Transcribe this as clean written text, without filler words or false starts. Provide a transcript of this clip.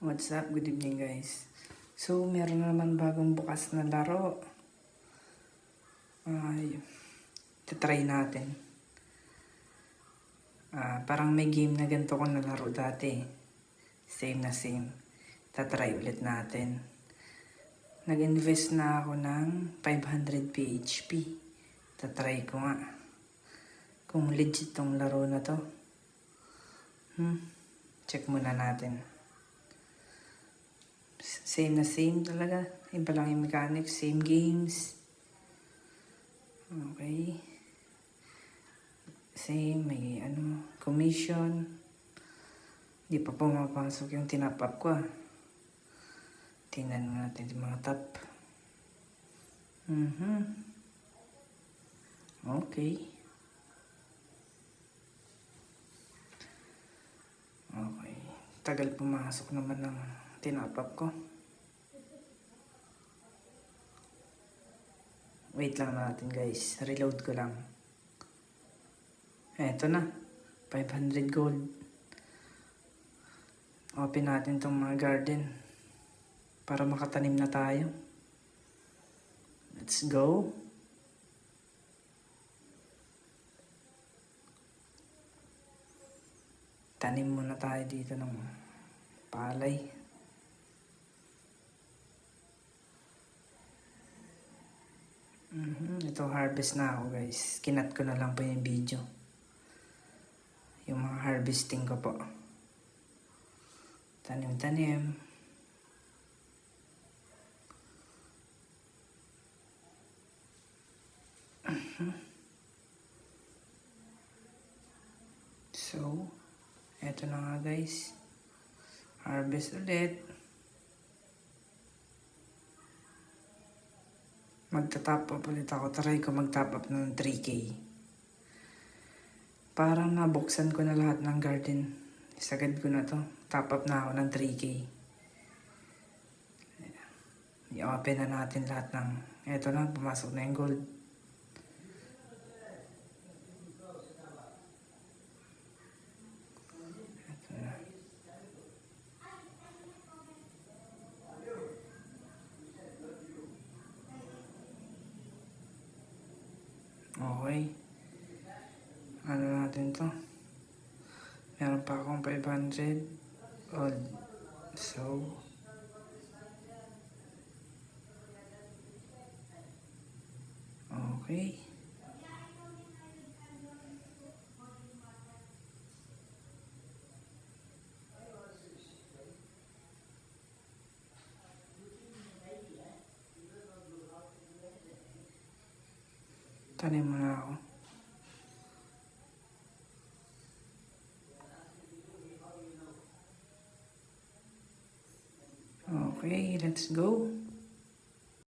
What's up? Good evening guys. So, meron na naman bagong bukas na laro. Try natin. Parang may game na ganito ko nalaro dati. Same na same. Tatry ulit natin. Nag-invest na ako ng 500 PHP. Tatry ko nga. Kung legit tong laro na to. Check muna natin. Same na same talaga. Iba lang yung mechanics. Same games. Okay. Same. May commission. Di pa pumapasok yung tinap-up ko. Tingnan natin yung mga top. Okay. Okay. Tagal pumasok naman ng tinap-up ko. Wait lang natin guys. Reload ko lang. Eto na. 500 gold. Open natin tong mga garden. Para makatanim na tayo. Let's go. Tanim muna tayo dito ng palay. Ito harvest na ako guys. Kinat ko na lang po yung video. Yung mga harvesting ko po. Tanim-tanim. So, eto na nga guys. Harvest ulit. Magta-top up ulit ako. Try ko mag-top up ng 3K. Parang nabuksan ko na lahat ng garden. Isagad ko na to. Top up na ako ng 3K. I-open na natin lahat ng... Eto na, pumasok na yung gold. Eto na. Okay. Ano natin to? Meron pa akong 500 odd. So, okay. Tanim mo na ako. Okay, let's go.